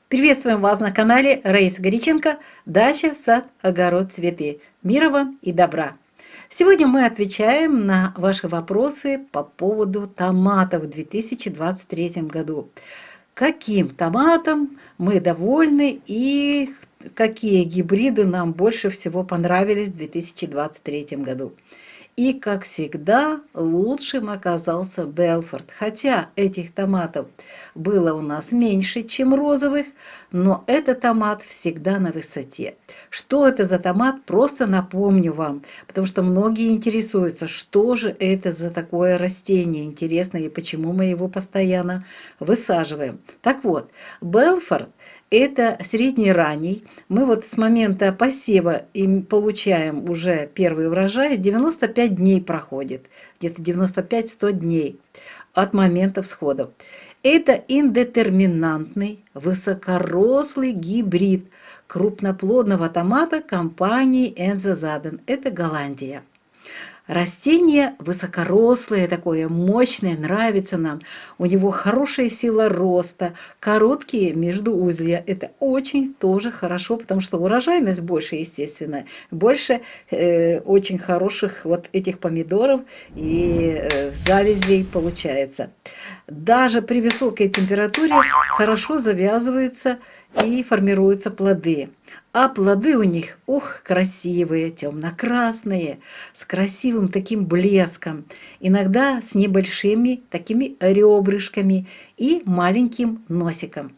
Приветствуем вас на канале Раиса Горяченко «Дача, сад, огород, цветы». Мира вам и добра! Сегодня мы отвечаем на ваши вопросы по поводу томатов в 2023 году. Каким томатом мы довольны и какие гибриды нам больше всего понравились в 2023 году. И, как всегда, лучшим оказался Белфорд. Хотя этих томатов было у нас меньше, чем розовых, но этот томат всегда на высоте. Что это за томат, просто напомню вам, потому что многие интересуются, что же это за такое растение интересное и почему мы его постоянно высаживаем. Так вот, Белфорд – это средний-ранний. Мы вот с момента посева им получаем уже первый урожай. 95 дней проходит, где-то 95-100 дней от момента всходов. Это индетерминантный, высокорослый гибрид крупноплодного томата компании Enze Zaden. Это Голландия. Растение высокорослое, такое мощное, нравится нам. У него хорошая сила роста, короткие междуузлья. Это очень тоже хорошо, потому что урожайность больше, естественно. Больше очень хороших вот этих помидоров и завязей получается. Даже при высокой температуре хорошо завязываются и формируются плоды. А плоды у них, красивые, темно-красные, с красивым таким блеском, иногда с небольшими такими ребрышками и маленьким носиком.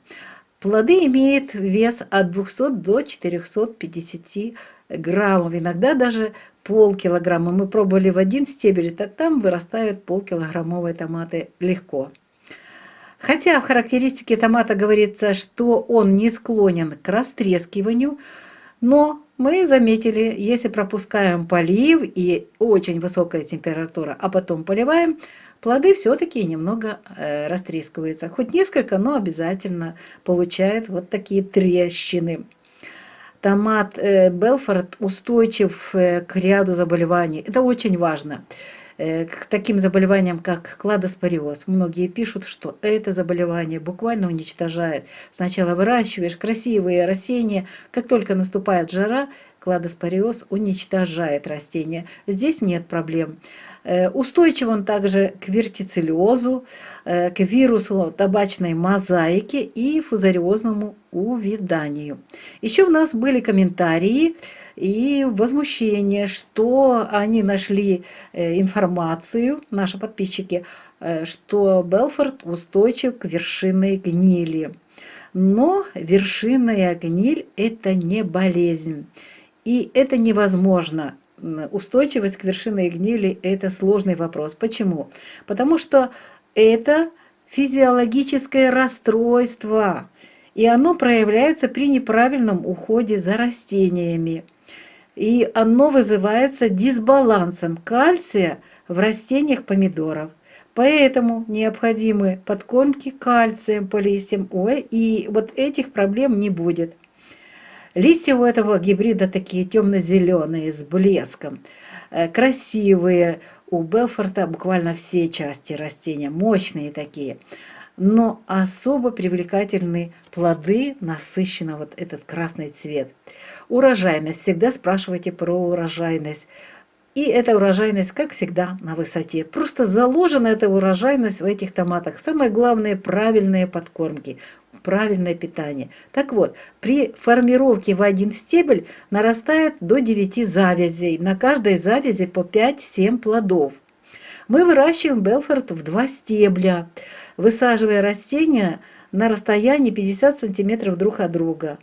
Плоды имеют вес от 200 до 450 граммов, иногда даже полкилограмма. Мы пробовали в один стебель, так там вырастают полкилограммовые томаты легко. Хотя в характеристике томата говорится, что он не склонен к растрескиванию, но мы заметили, если пропускаем полив и очень высокая температура, а потом поливаем, плоды все-таки немного растрескиваются. Хоть несколько, но обязательно получают вот такие трещины. Томат Белфорд устойчив к ряду заболеваний. Это очень важно. К таким заболеваниям, как кладоспориоз. Многие пишут, что это заболевание буквально уничтожает. Сначала выращиваешь красивые растения, как только наступает жара, кладоспориоз уничтожает растения. Здесь нет проблем. Устойчив он также к вертицеллезу, к вирусу табачной мозаики и фузариозному увяданию. Еще у нас были комментарии и возмущение, что они нашли информацию, наши подписчики, что Белфорд устойчив к вершинной гнили. Но вершинная гниль – это не болезнь, и это невозможно. Устойчивость к вершинной гнили – это сложный вопрос. Почему? Потому что это физиологическое расстройство, и оно проявляется при неправильном уходе за растениями. И оно вызывается дисбалансом кальция в растениях помидоров. Поэтому необходимы подкормки кальцием по листьям, и вот этих проблем не будет. Листья у этого гибрида такие темно-зеленые, с блеском, красивые. У Белфорда буквально все части растения, мощные такие. Но особо привлекательны плоды, насыщенно вот этот красный цвет. Урожайность. Всегда спрашивайте про урожайность. И эта урожайность, как всегда, на высоте. Просто заложена эта урожайность в этих томатах. Самое главное – правильные подкормки, правильное питание. Так вот, при формировке в один стебель нарастает до 9 завязей. На каждой завязи по 5-7 плодов. Мы выращиваем Белфорд в 2 стебля, высаживая растения на расстоянии 50 см друг от друга.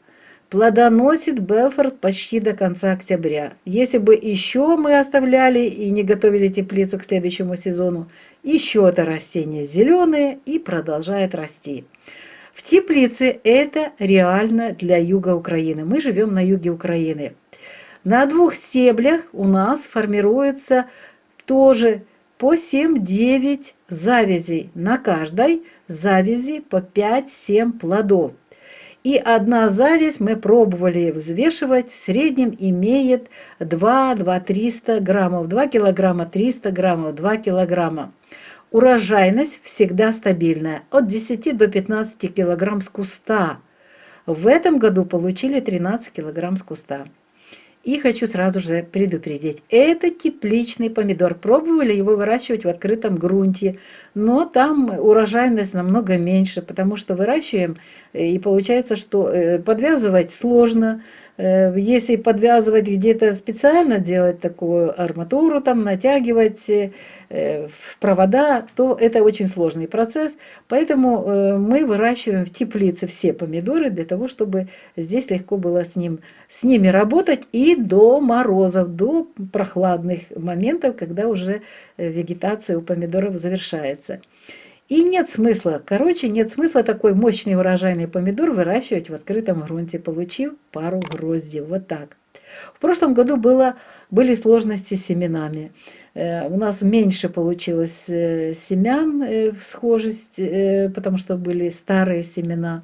Плодоносит Белфорд почти до конца октября. Если бы еще мы оставляли и не готовили теплицу к следующему сезону, еще это растение зеленое и продолжает расти. В теплице это реально для юга Украины. Мы живем на юге Украины. На 2 стеблях у нас формируется тоже по 7-9 завязей. На каждой завязи по 5-7 плодов. И одна завязь, мы пробовали взвешивать, в среднем имеет 2-300 граммов. 2 килограмма 300 граммов, 2 килограмма. Урожайность всегда стабильная, от 10 до 15 килограмм с куста. В этом году получили 13 килограмм с куста. И хочу сразу же предупредить, это тепличный помидор. Пробовали его выращивать в открытом грунте, но там урожайность намного меньше, потому что выращиваем, и получается, что подвязывать сложно. Если подвязывать где-то специально, делать такую арматуру, там натягивать в провода, то это очень сложный процесс. Поэтому мы выращиваем в теплице все помидоры для того, чтобы здесь легко было с ними работать и до морозов, до прохладных моментов, когда уже вегетация у помидоров завершается. И нет смысла, нет смысла такой мощный урожайный помидор выращивать в открытом грунте, получив пару гроздей. Вот так. В прошлом году были сложности с семенами. У нас меньше получилось семян, всхожесть, потому что были старые семена.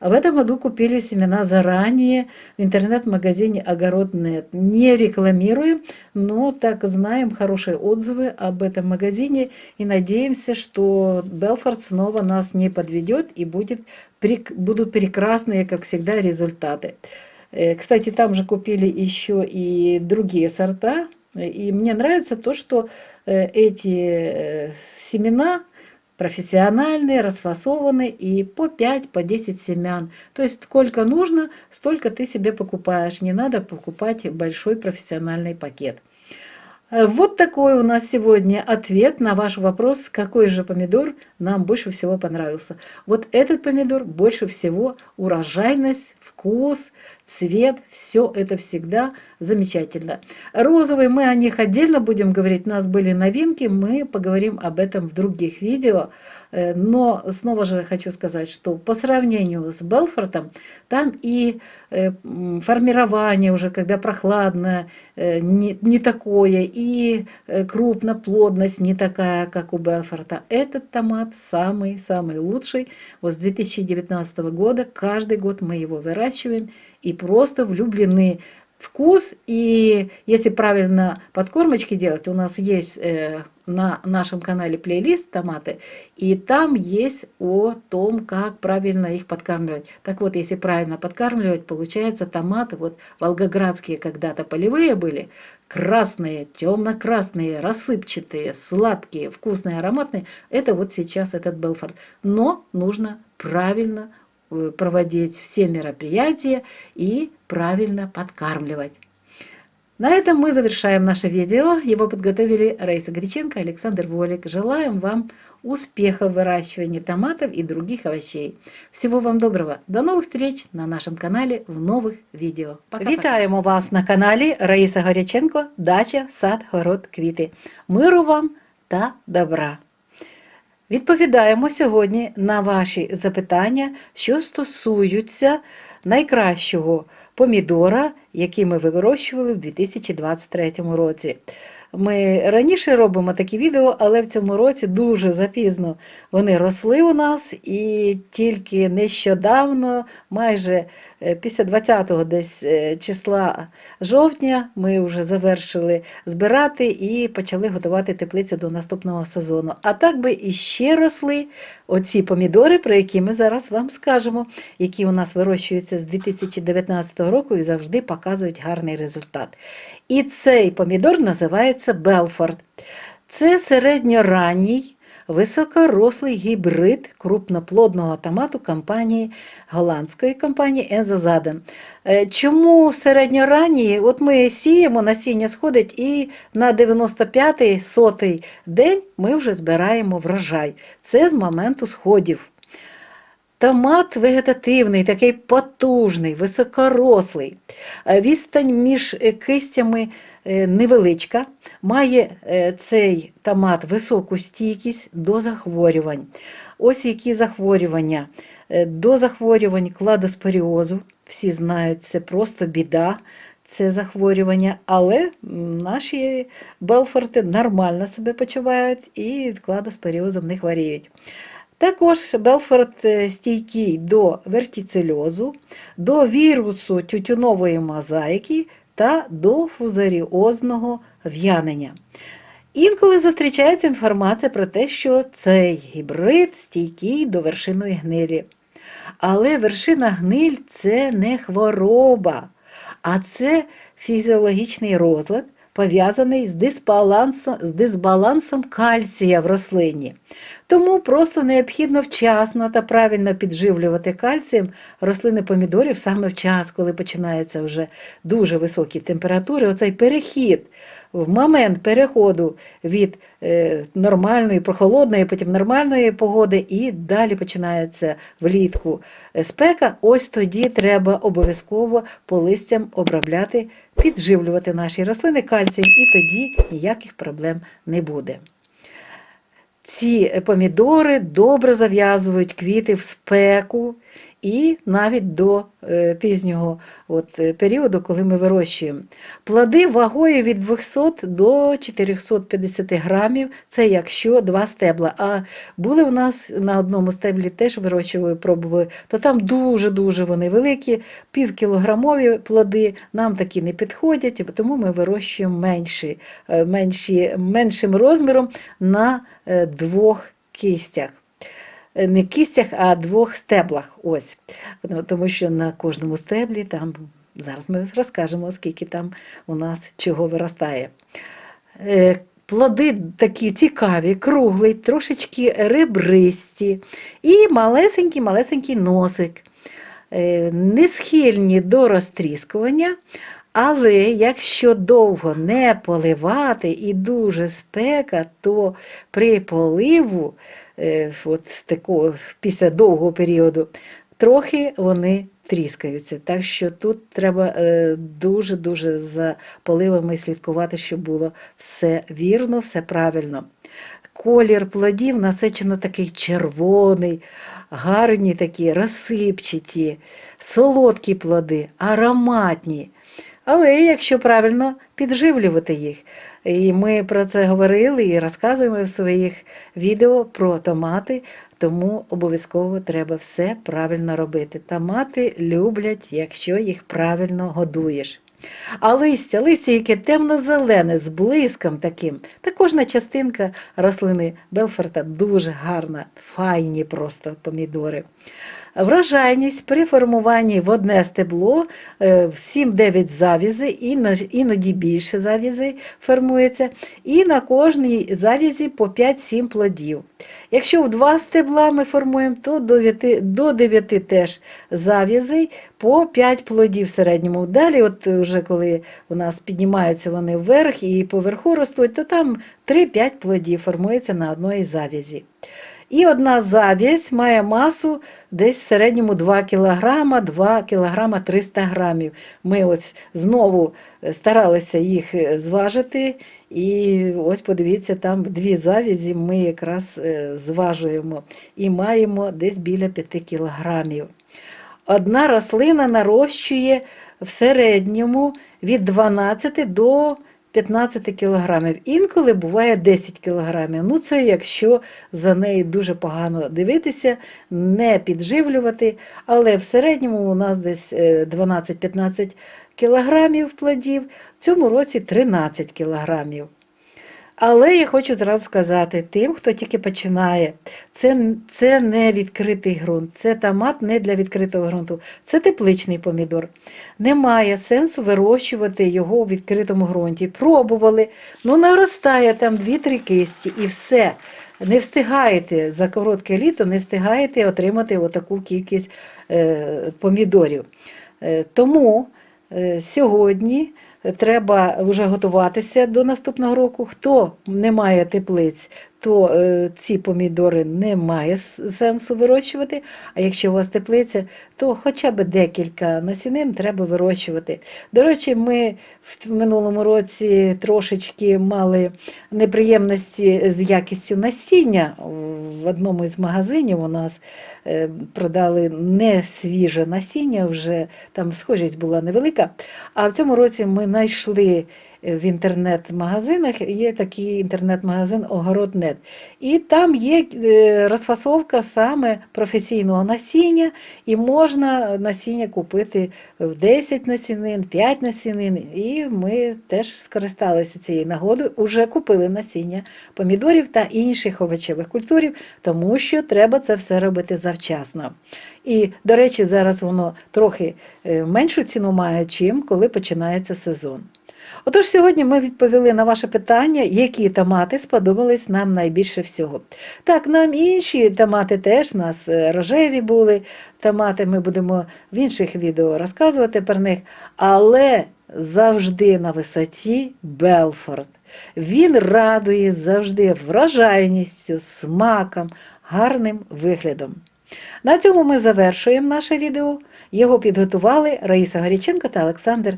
А в этом году купили семена заранее в интернет-магазине Огород.нет. Не рекламируем, но так знаем хорошие отзывы об этом магазине и надеемся, что Белфорд снова нас не подведет и будут прекрасные, как всегда, результаты. Кстати, там же купили еще и другие сорта. И мне нравится то, что эти семена профессиональные, расфасованные и по 5, по 10 семян. То есть сколько нужно, столько ты себе покупаешь. Не надо покупать большой профессиональный пакет. Вот такой у нас сегодня ответ на ваш вопрос, какой же помидор нам больше всего понравился. Вот этот помидор больше всего, урожайность, вкус, цвет, все это всегда замечательно. Розовый, мы о них отдельно будем говорить, у нас были новинки, мы поговорим об этом в других видео. Но снова же хочу сказать, что по сравнению с Белфортом, там и формирование уже, когда прохладно, не такое, и крупноплодность не такая, как у Белфорта. Этот томат самый-самый лучший. Вот с 2019 года, каждый год мы его выращиваем и просто влюблены. Вкус, и если правильно подкормочки делать, у нас есть на нашем канале плейлист «Томаты», и там есть о том, как правильно их подкармливать. Так вот, если правильно подкармливать, получается томаты, вот волгоградские когда-то полевые были, красные, темно-красные, рассыпчатые, сладкие, вкусные, ароматные, это вот сейчас этот Белфорд. Но нужно правильно проводить все мероприятия и правильно подкармливать. На этом мы завершаем наше видео. Его подготовили Раиса Греченко, Александр Волик. Желаем вам успехов в выращивании томатов и других овощей. Всего вам доброго. До новых встреч на нашем канале в новых відео. Вітаємо вас на каналі Раїса Горяченко, Дача, сад, город, квіти. Миру вам та добра! Відповідаємо сьогодні на ваші запитання, що стосуються найкращого помідора, який ми вирощували в 2023 році. Ми раніше робимо такі відео, але в цьому році дуже запізно вони росли у нас, і тільки нещодавно, майже після 20-го десь числа жовтня, ми вже завершили збирати і почали готувати теплицю до наступного сезону. А так би іще росли оці помідори, про які ми зараз вам скажемо, які у нас вирощуються з 2019 року і завжди показують гарний результат. І цей помідор називається Белфорд. Це середньоранній, високорослий гібрид крупноплодного томату голландської компанії Enzo Zadden. Чому середньоранній? От ми сіємо, насіння сходить, і на 95-й, 100-й день ми вже збираємо врожай. Це з моменту сходів. Томат вегетативний, такий потужний, високорослий. Відстань між кистями невеличка. Має цей томат високу стійкість до захворювань. Ось які захворювання. До захворювань кладоспоріозу. Всі знають, це просто біда. Це захворювання, але наші Белфорти нормально себе почувають і кладоспоріозом не хворіють. Також Белфорд стійкий до вертицельозу, до вірусу тютюнової мозаїки та до фузаріозного в'янення. Інколи зустрічається інформація про те, що цей гібрид стійкий до вершинної гнилі. Але вершина гниль – це не хвороба, а це фізіологічний розлад, пов'язаний з дисбалансом кальція в рослині. Тому просто необхідно вчасно та правильно підживлювати кальцієм рослини помідорів саме в час, коли починаються вже дуже високі температури. Оцей перехід, в момент переходу від нормальної, прохолодної, потім нормальної погоди і далі починається влітку спека, ось тоді треба обов'язково по листям обробляти, підживлювати наші рослини кальцієм, і тоді ніяких проблем не буде. Ці помідори добре зав'язують квіти в спеку і навіть до пізнього періоду, коли ми вирощуємо. Плоди вагою від 200 до 450 грамів, це якщо 2 стебла. А були в нас на одному стеблі теж вирощували, пробували, то там дуже-дуже вони великі, півкілограмові плоди, нам такі не підходять, тому ми вирощуємо меншим розміром на 2 кістях. Не кістях, а 2 стеблах. Ось. Тому що на кожному стеблі, там, зараз ми розкажемо, скільки там у нас чого виростає. Плоди такі цікаві, круглі, трошечки ребристі і малесенький носик. Не схильні до розтріскування, але якщо довго не поливати і дуже спека, то при поливу після довгого періоду трохи вони тріскаються. Так що тут треба дуже-дуже за поливами слідкувати, щоб було все вірно, все правильно. Колір плодів насичено такий червоний, гарні такі, розсипчаті, солодкі плоди, ароматні. Але якщо правильно підживлювати їх. І ми про це говорили і розказуємо в своїх відео про томати, тому обов'язково треба все правильно робити. Томати люблять, якщо їх правильно годуєш. А листя, яке темно-зелене, з блиском таким, та кожна частинка рослини Белфорта дуже гарна, файні просто помідори. Врожайність при формуванні в одне стебло 7-9 завязей, іноді більше завязей формується, і на кожній завязі по 5-7 плодів. Якщо в 2 стебла ми формуємо, то до 9 теж завязей по 5 плодів в середньому. Далі, вже коли у нас піднімаються вони вверх і поверху ростуть, то там 3-5 плодів формується на одній завязі. І одна зав'язь має масу десь в середньому 2 кг 300 грамів. Ми знову старалися їх зважити, і ось подивіться, там 2 зав'язі ми якраз зважуємо і маємо десь біля 5 кілограмів. Одна рослина нарощує в середньому від 12 до 15 кілограмів. Інколи буває 10 кілограмів. Це якщо за нею дуже погано дивитися, не підживлювати. Але в середньому у нас десь 12-15 кілограмів плодів, в цьому році 13 кілограмів. Але я хочу зразу сказати тим, хто тільки починає, це не відкритий ґрунт, це томат не для відкритого ґрунту, це тепличний помідор. Немає сенсу вирощувати його у відкритому ґрунті. Пробували, наростає там 2-3 кисті і все. Не встигаєте за коротке літо, не встигаєте отримати отаку кількість помідорів. Тому сьогодні треба вже готуватися до наступного року. Хто не має теплиць, то ці помідори немає сенсу вирощувати, а якщо у вас теплиця, то хоча б декілька насінин треба вирощувати. До речі, ми в минулому році трошечки мали неприємності з якістю насіння. В одному із магазинів у нас продали не свіже насіння, вже там схожість була невелика, а в цьому році ми знайшли в інтернет-магазинах, є такий інтернет-магазин Огород.нет. І там є розфасовка саме професійного насіння, і можна насіння купити в 10 насінин, 5 насінин. І ми теж скористалися цією нагодою, уже купили насіння помідорів та інших овочевих культурів, тому що треба це все робити завчасно. І, до речі, зараз воно трохи меншу ціну має, чим коли починається сезон. Отож, сьогодні ми відповіли на ваше питання, які томати сподобались нам найбільше всього. Так, нам інші томати теж, у нас рожеві були томати, ми будемо в інших відео розказувати про них, але завжди на висоті Белфорд. Він радує завжди врожайністю, смаком, гарним виглядом. На цьому ми завершуємо наше відео. Його підготували Раїса Горяченко та Олександр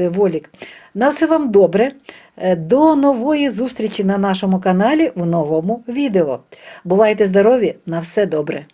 Волік. На все вам добре. До нової зустрічі на нашому каналі в новому відео. Бувайте здорові, на все добре!